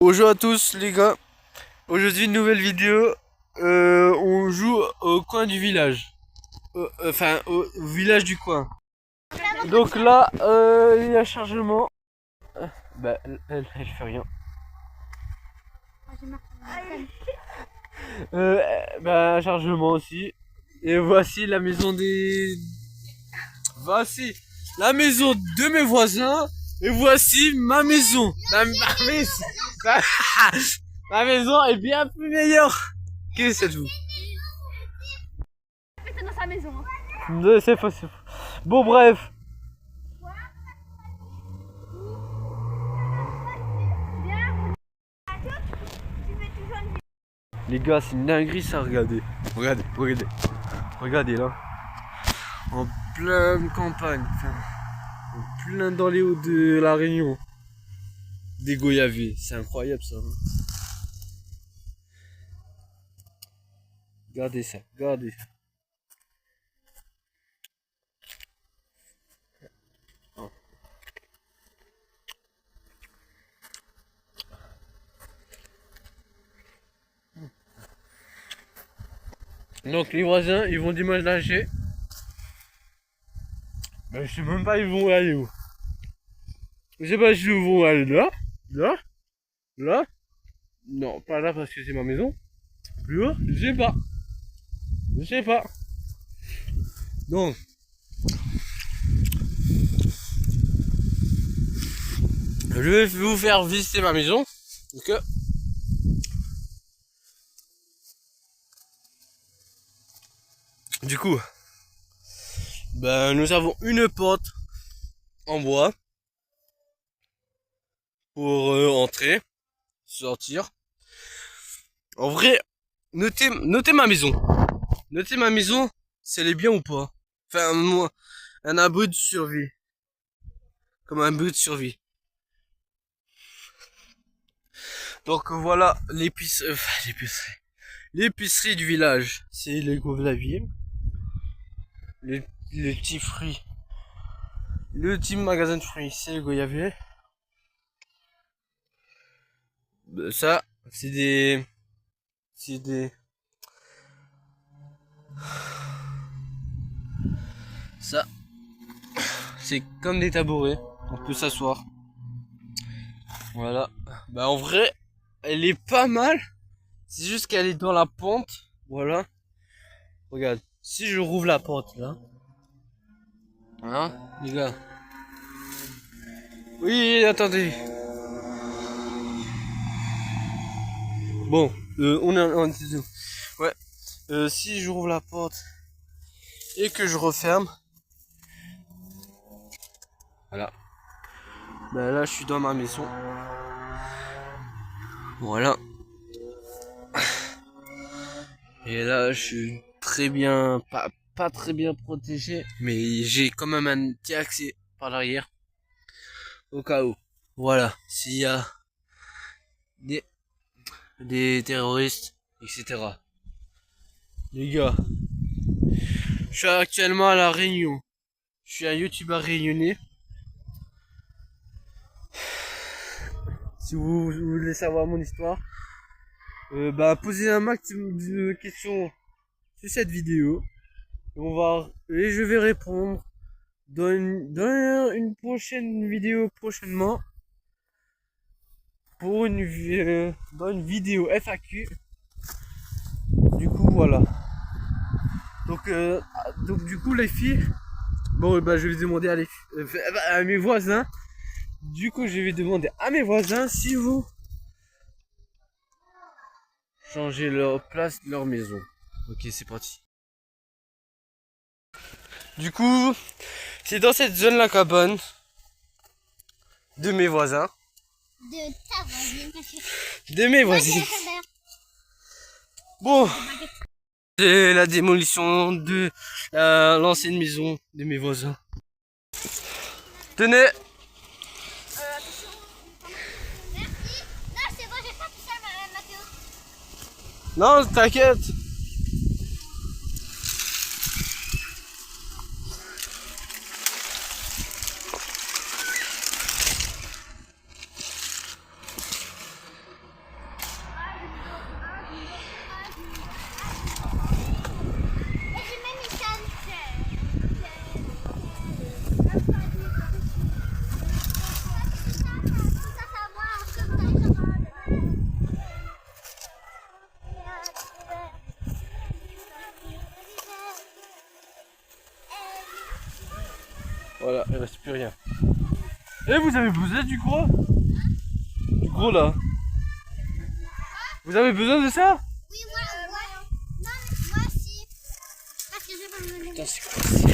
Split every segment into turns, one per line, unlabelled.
Bonjour à tous les gars, aujourd'hui une nouvelle vidéo, on joue au coin du village, enfin au village du coin. Donc là, il y a chargement, bah elle fait rien. Bah chargement aussi, et voici la maison voici la maison de mes voisins, et voici ma maison. Ma maison est bien plus meilleure que cette vous.
C'est dans sa maison.
C'est faux, c'est faux. Bon, bref. Les gars, c'est une dinguerie ça, regardez. Regardez, regardez. Regardez là. En pleine campagne. Enfin, en plein dans les hauts de la Réunion. Des goyavés. C'est incroyable ça. Regardez ça, regardez. Donc les voisins, ils vont déménager. Mais je sais même pas ils vont aller où. Je sais pas si ils vont aller là, là, là. Non, pas là parce que c'est ma maison. Plus haut, je sais pas. Je sais pas. Donc, je vais vous faire visiter ma maison. Ok. Du coup, ben nous avons une porte en bois pour entrer, sortir. En vrai, notez ma maison. Notez ma maison, si elle est bien ou pas. Enfin, moi, un abri de survie. Comme un abri de survie. Donc voilà l'épicerie du village. C'est les Gouvlaviers. Les petits fruits. Le petit magasin de fruits, c'est le Goyavier. Ça, c'est des... Ça, c'est comme des tabourets. On peut s'asseoir. Voilà. Bah en vrai, elle est pas mal. C'est juste qu'elle est dans la pente. Voilà. Regarde. Si je rouvre la porte là. Hein, les gars. Oui, attendez. Bon, on est en décision. Ouais. Si je rouvre la porte et que je referme. Voilà. Bah là, je suis dans ma maison. Voilà. Et là, je suis très bien, pas très bien protégé, mais j'ai quand même un petit accès par l'arrière. Au cas où. Voilà. S'il y a des terroristes, etc. Les gars, je suis actuellement à la Réunion. Je suis un youtubeur réunionnais. Si vous voulez savoir mon histoire, bah posez un maximum de questions sur cette vidéo. Et je vais répondre dans une prochaine vidéo prochainement. Pour dans une vidéo FAQ. Du coup voilà. Donc du coup les filles, bon bah je vais demander à mes voisins. Du coup je vais demander à mes voisins si vous changez leur place de leur maison. Ok, c'est parti. Du coup, c'est dans cette zone la cabane de mes voisins.
De ta voisine.
De mes voisins. Bon, c'est la démolition de l'ancienne maison de mes voisins. Tenez.
Attention. Merci. Non, c'est bon, j'ai pas tout ça, Mathéo.
Non, t'inquiète. reste plus rien. Et vous avez besoin du gros? Du gros là? Vous avez besoin de ça?
Oui, moi, non, moi aussi. Parce que je vais me
Putain, c'est quoi ça?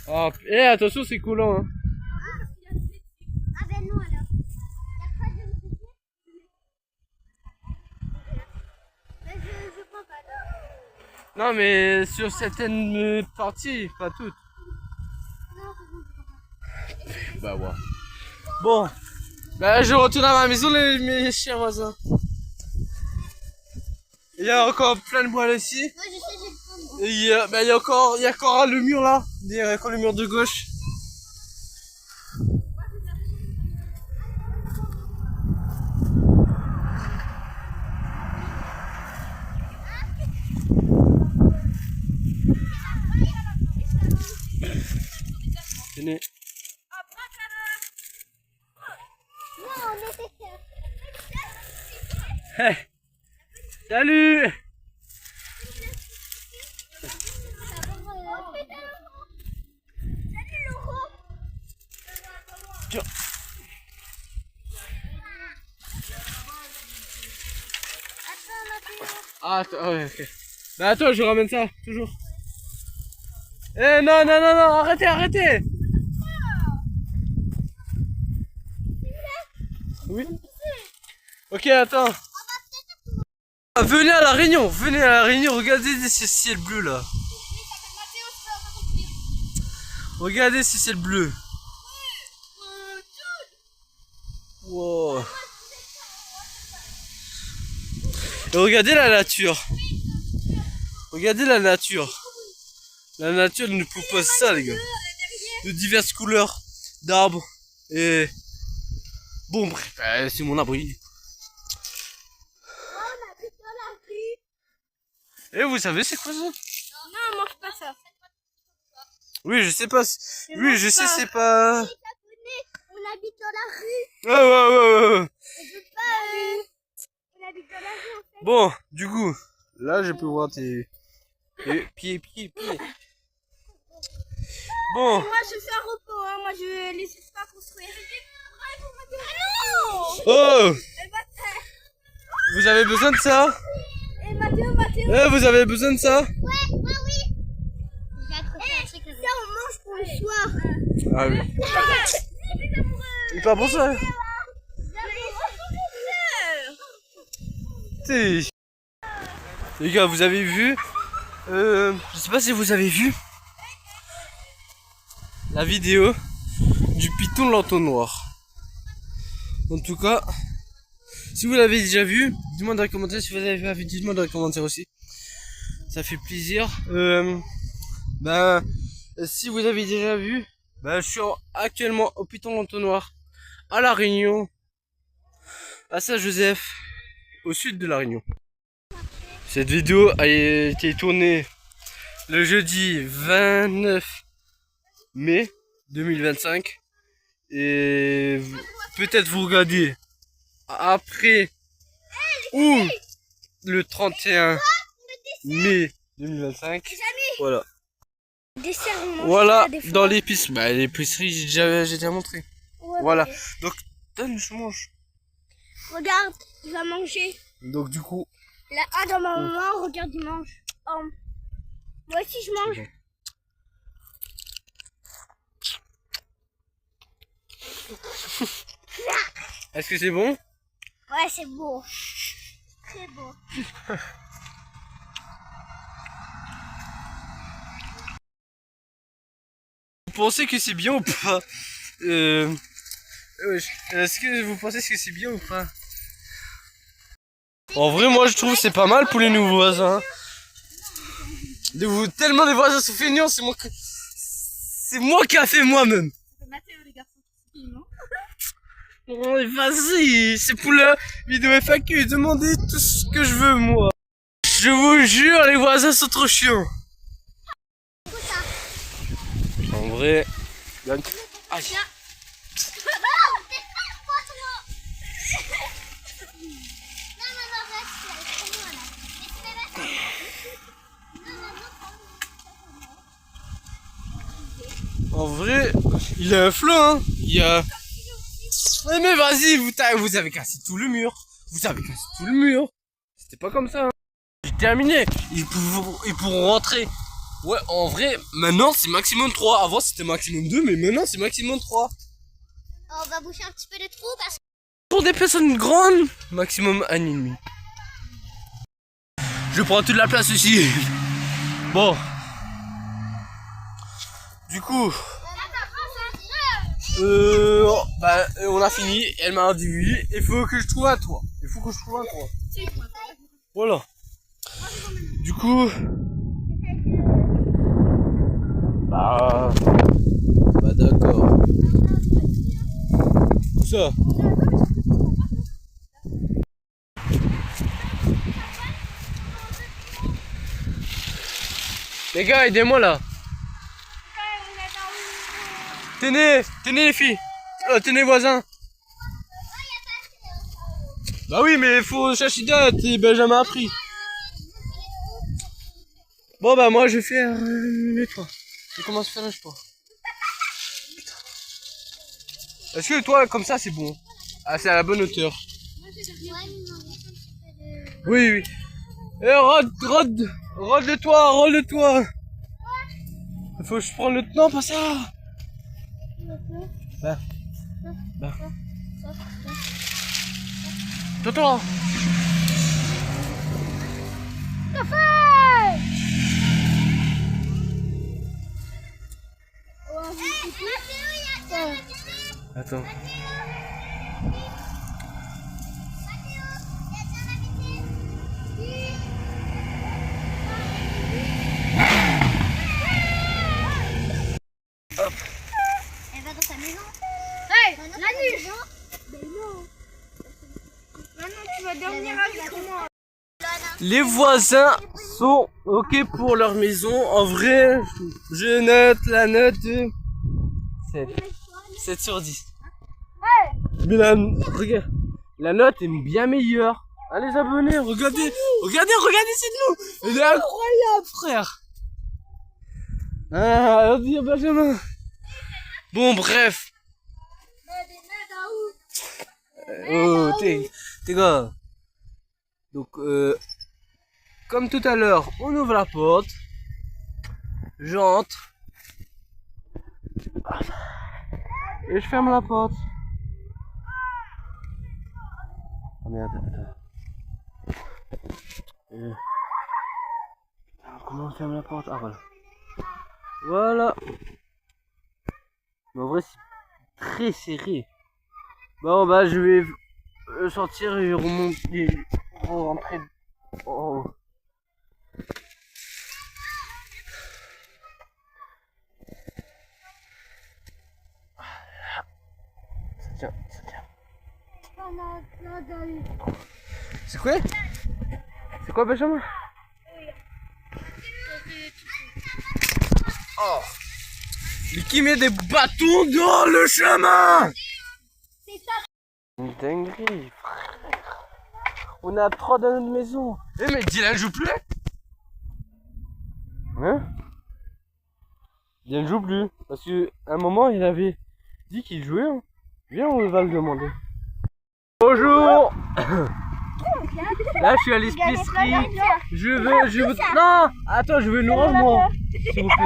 Ah, attention, c'est collant, hein.
Ah ben non alors. Il y a pas de musique. Mais je prends pas.
Non, mais sur certaines parties, pas toutes.
Non, c'est bon.
Bah ouais. Bon, bah je retourne à ma maison, mes chers voisins. Il y a encore plein de bois ici.
Moi je sais, je vais le prendre.
Et il y a encore le mur là. Il y a encore le mur de gauche. Tenez.
Non, on était
Hey. Salut.
Salut Laurent.
Tiens. Ah, ouais, ok. Bah attends, je ramène ça, toujours. Eh non, non, non, non, arrêtez, arrêtez. Oui. Ok, attends. Ah, venez à la réunion, regardez ce ciel bleu là. Regardez ce ciel bleu. Wow. Et regardez la nature. Regardez la nature. La nature nous propose ça, les gars. De diverses couleurs d'arbres. Et bon, bref, c'est mon abri. Et vous savez c'est quoi ça?
Non, on mange pas ça.
Oui, je sais pas. Oui, je sais, c'est pas.
On habite dans la rue.
Ouais, ouais, ouais, ouais.
On peut pas. On habite dans la rue en fait.
Bon, du coup, là je peux voir tes pieds. Bon.
Moi je fais un repos, hein. Moi je laisse pas construire. Ah non!
Oh,
Elle va faire.
vous avez besoin de ça?
Et Mathéo.
Vous avez besoin de ça?
Ouais, moi oui. Ça on mange pour le soir.
Ah oui. C'est pas bon ça? T'sais. Les gars, vous avez vu? Je sais pas si vous avez vu la vidéo du python l'entonnoir. En tout cas, si vous l'avez déjà vu, dites-moi dans les commentaires. Si vous l'avez pas vu, dites-moi dans les commentaires aussi. Ça fait plaisir. Si vous avez déjà vu, je suis actuellement au python l'entonnoir à La Réunion, à Saint-Joseph, au sud de La Réunion. Cette vidéo a été tournée le jeudi 29 mai 2025 et peut-être vous regardez après ou le 31 mai 2025. Voilà. Voilà, dans l'épicerie. L'épicerie, j'ai déjà montré.
Ouais,
voilà. Donc, donne, je mange.
Regarde, il va manger.
Donc, du coup.
Là, ah, dans ma maman, regarde, il mange. Oh. Moi aussi, je mange.
Est-ce que c'est bon?
Ouais, c'est beau. Très beau.
Vous pensez que c'est bien ou pas? Est-ce que vous pensez que c'est bien ou pas? En vrai, moi je trouve que c'est pas mal pour les nouveaux voisins. Tellement les voisins sont feignants, c'est moi qui a fait moi-même. Oh, vas-y, c'est pour la vidéo FAQ, demandez tout ce que je veux moi. Je vous jure, les voisins sont trop chiants. En vrai, aïe.
Non,
En vrai, il a un flanc, hein. Il y a... Mais vas-y, vous avez cassé tout le mur. Vous avez cassé tout le mur. C'était pas comme ça, hein. J'ai terminé. Ils pourront rentrer. Ouais, en vrai, maintenant c'est maximum 3. Avant c'était maximum 2, mais maintenant c'est maximum 3.
On va boucher un petit peu de trous parce que...
Pour des personnes grandes, maximum 1,5. Je prends toute la place ici. Bon. Du coup... on a fini. Elle m'a dit oui. Il faut que je trouve un toit. Voilà. Du coup... Bah d'accord. Où ça? Les gars, aidez-moi là. Tenez les filles. Tenez voisins. Bah oui, mais il faut chercher d'autres et Benjamin a pris. Bon bah moi je vais faire le toit. Je commence à faire le sport. Est-ce que toi comme ça c'est bon? Ah, c'est à la bonne hauteur. Oui. Eh, rôde le toit. Faut que je prenne le... Non, pas ça. Bah. Toto. Attends. Hop.
Elle va dans sa maison.
Hey,
Maintenant,
la nuit.
Mais non.
Maintenant, tu vas dormir avec moi.
Les voisins sont ok pour leur maison. En vrai, je note la note de 7 sur 10. Mais regarde, la note est bien meilleure. Allez les abonnés, regardez cette nous. Elle est incroyable, frère. Ah, on dit Benjamin. Bon, bref. Oh, t'es gars. Donc, comme tout à l'heure, on ouvre la porte. J'entre. Et je ferme la porte. Oh merde. Comment on ferme la porte? Ah voilà. Voilà. Mais en vrai c'est très serré. Bon bah je vais sortir et remonter. Rentrer. Oh. Ça tient. C'est quoi? C'est quoi Benjamin? Oh. Mais qui met des bâtons dans le chemin? Une dinguerie, frère. On a 3 dans notre maison. Eh mais Dylan joue plus? Hein? Dylan joue plus. Parce que à un moment il avait dit qu'il jouait. Hein. Viens, on va le demander. Bonjour. Là je suis à l'épicerie. Je veux... Non. Attends, je veux une orange moi. S'il vous plaît.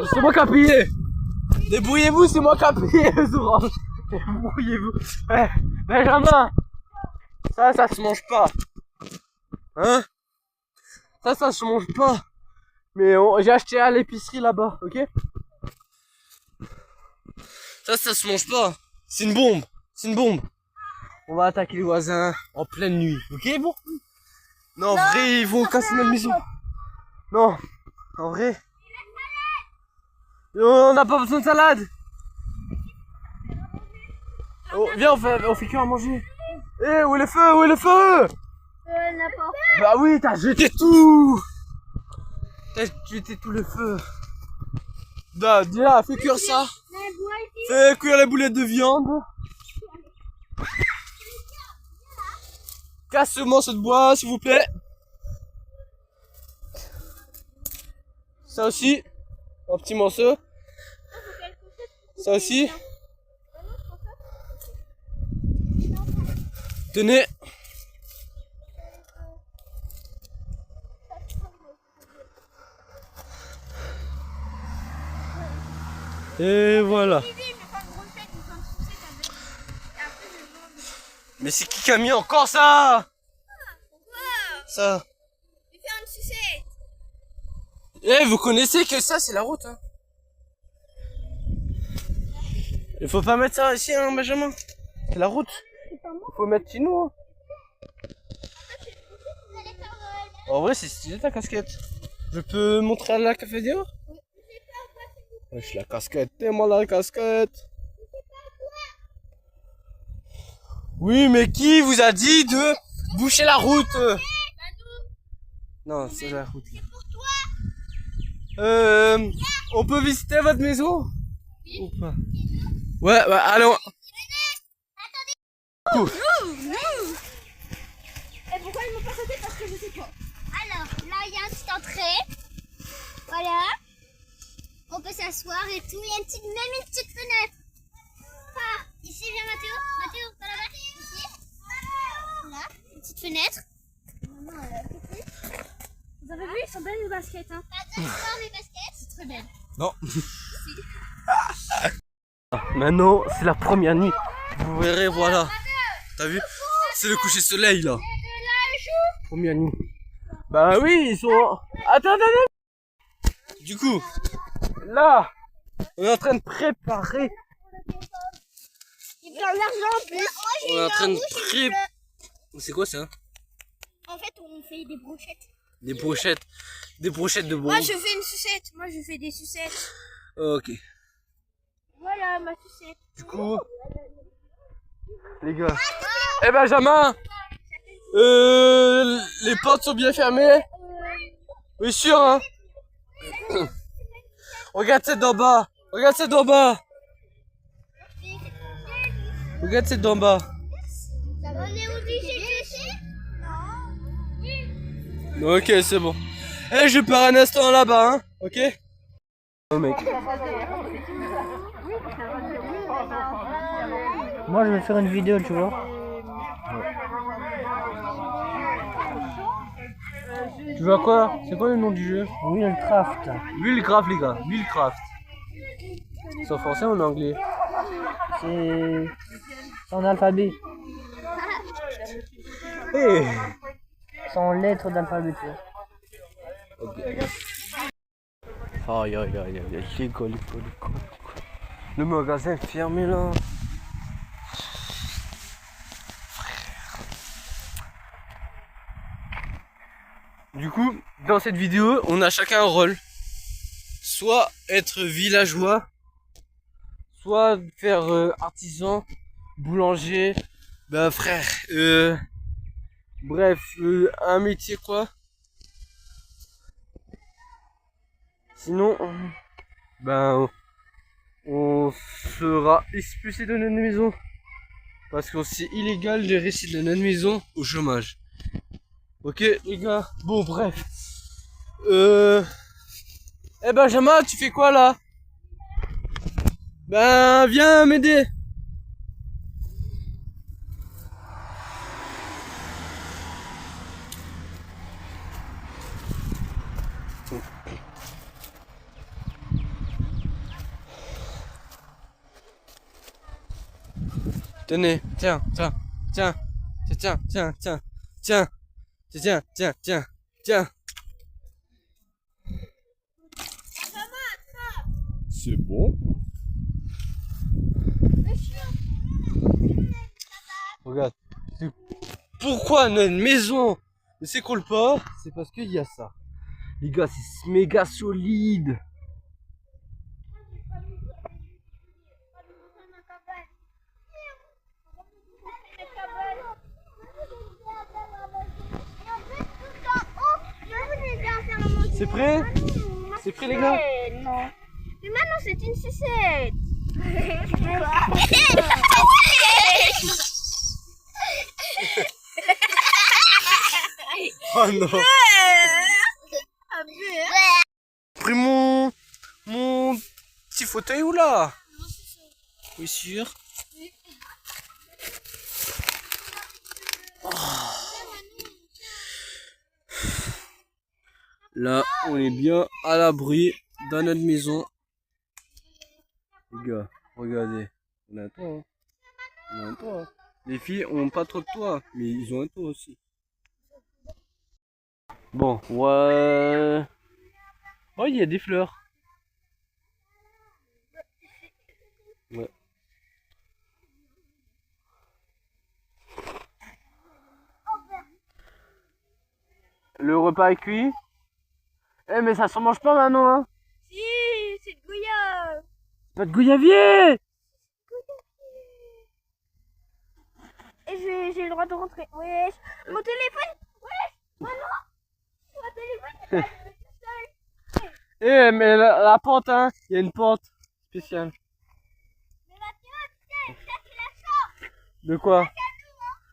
C'est moi qui a payé. Débrouillez-vous, c'est moi qui a payé les oranges. Débrouillez-vous. Eh, Benjamin. Ça se mange pas. Hein? Ça se mange pas. Mais j'ai acheté à l'épicerie là-bas, ok? Ça se mange pas. C'est une bombe. On va attaquer les voisins en pleine nuit, ok bon? Non, en vrai, ils vont casser notre maison. Non, en vrai. On n'a pas besoin de salade. Oh, viens, on fait quoi à manger? Eh, où est le feu? Bah oui, t'as jeté tout. T'as jeté tout le feu. Bah, dis-là, fais cuire ça. Fais cuire les boulettes de viande. Casse-moi ce bois, s'il vous plaît. Ça aussi. Un petit morceau. Ça aussi. Tenez. Et voilà. Mais c'est qui a mis encore ça? Ça.
Tu fais une sucette.
Eh, vous connaissez que ça, c'est la route, hein. Il faut pas mettre ça ici, hein, Benjamin. C'est la route. Il faut mettre chez nous, hein. En vrai, c'est stylé ta casquette. Je peux montrer à la cafetière? Wesh, la casquette, tellement la casquette. Oui, mais qui vous a dit de boucher la route? Non, c'est la route. On peut visiter votre maison? Ou pas? Ouais, allons.
Et pourquoi ils m'ont pas sauté? Parce que je sais pas.
Alors, là, il y a une petite entrée. Voilà. On peut s'asseoir et tout. Il y a même une petite fenêtre. Ah, ici, viens Mathéo. Mathéo, par là-bas. Ici. Là, une petite fenêtre.
Vous avez vu, ils sont belles les baskets. Hein.
Pas de voir mes baskets.
C'est très belle.
Non. Maintenant, c'est la première nuit. Vous verrez, voilà. T'as vu? C'est le coucher de soleil, là. Première nuit. Bah oui, ils sont... Attends. Du coup, là, on est en train de préparer.
Il plein d'argent en plus.
On est en train de préparer... C'est quoi ça?
En fait, on fait des brochettes.
Des brochettes. Des brochettes de bois.
Moi, je fais une sucette. Moi, je fais des sucettes.
Ok.
Voilà ma sucette.
Du coup, les gars. Eh Benjamin, les portes sont bien fermées. Oui, sûr, hein. Regarde celle d'en bas. Regarde celle d'en bas. Regarde celle d'en bas.
On est obligé de laisser?
Ok, c'est bon. Eh, je pars un instant là-bas, hein. Ok. Oh mec.
Moi je vais faire une vidéo, tu vois.
Tu vois quoi? C'est quoi le nom du jeu?
Willcraft.
Willcraft, les gars. Willcraft. C'est en français ou en anglais?
C'est en alphabet.
Eh.
C'est en lettres d'alphabet, tu vois.
Ok. Aïe, les gars. Le magasin est fermé là. Du coup, dans cette vidéo, on a chacun un rôle. Soit être villageois, soit faire artisan, boulanger, bah frère, bref, un métier quoi. Sinon, ben, on sera expulsé de notre maison. Parce que c'est illégal de rester de notre maison au chômage. Ok les gars, bon bref. Eh Benjamin, tu fais quoi là? Ben viens m'aider. Tenez, tiens. C'est bon. Regarde. Pourquoi notre maison ne s'écroule pas? C'est parce qu'il y a ça. Les gars, c'est méga solide. C'est prêt? C'est prêt les gars?
Non. Mais maintenant, c'est une sucette.
Oh non. Pris mon fauteuil ou là? Oui, sûr. Oh. Là, on est bien à l'abri dans notre maison. Les gars, regardez. On a un toit. Hein. On a un toit. Hein. Les filles ont pas trop de toit, mais ils ont un toit aussi. Bon, ouais. Oh, il y a des fleurs. Ouais. Le repas est cuit. Eh, mais ça se mange pas maintenant, hein.
Si, c'est de goyave.
Pas de goyavier.
Et j'ai le droit de rentrer. Wesh. Mon téléphone. Wesh. Maman. Mon téléphone.
Eh, mais la pente, hein. Il y a une pente spéciale.
Mais Mathéo, tu sais, peut-être qu'il la sort.
De quoi?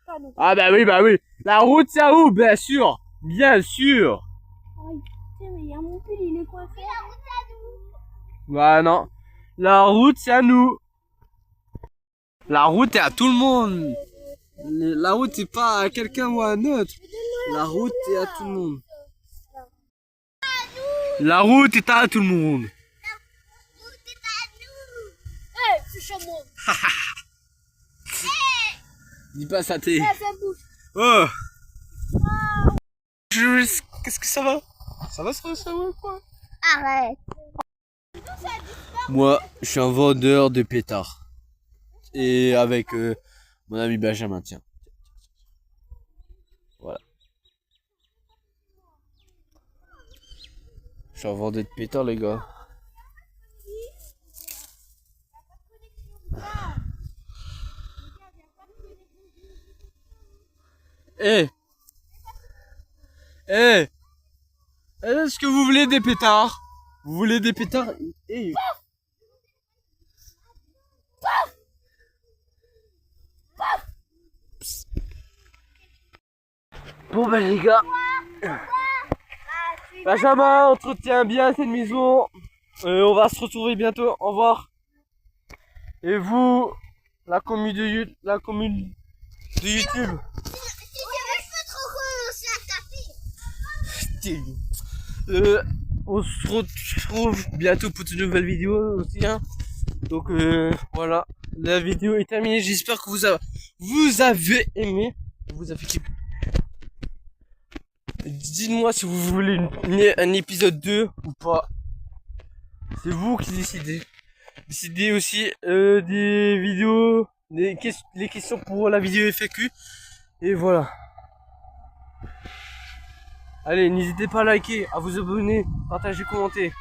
Pardon.
Ah bah oui, bah oui. La route, c'est à où? Bien sûr. Bien sûr.
Aïe, putain, mais il y a mon pull, il est coincé.
Mais la route à nous.
Bah non. La route, c'est à nous. La route est à tout le monde. La route, c'est pas à quelqu'un ou à un autre. La route est à tout le monde. La route est à tout le monde.
La route est à nous.
Eh, c'est chameau.
Dis pas ça, t'es.
Eh, ça bouge.
Oh. Qu'est-ce que ça va? Ça va ou quoi?
Arrête.
Moi, je suis un vendeur de pétards. Et avec mon ami Benjamin, tiens. Voilà. Je suis un vendeur de pétards, les gars. Eh! Eh! Est-ce que vous voulez des pétards? Vous voulez des pétards? Eh! Bon ben les gars, Benjamin entretient bien cette maison. On va se retrouver bientôt. Au revoir. Et vous, la commune de YouTube.
Si tu veux, je peux trop commencer à taper.
On se retrouve bientôt pour une nouvelle vidéo aussi. Hein. Donc voilà, la vidéo est terminée. J'espère que vous avez aimé. Vous avez kiffé. Dites-moi si vous voulez un épisode 2 ou pas. C'est vous qui décidez. Décidez aussi des vidéos, les questions pour la vidéo FAQ. Et voilà. Allez, n'hésitez pas à liker, à vous abonner, partager, commenter.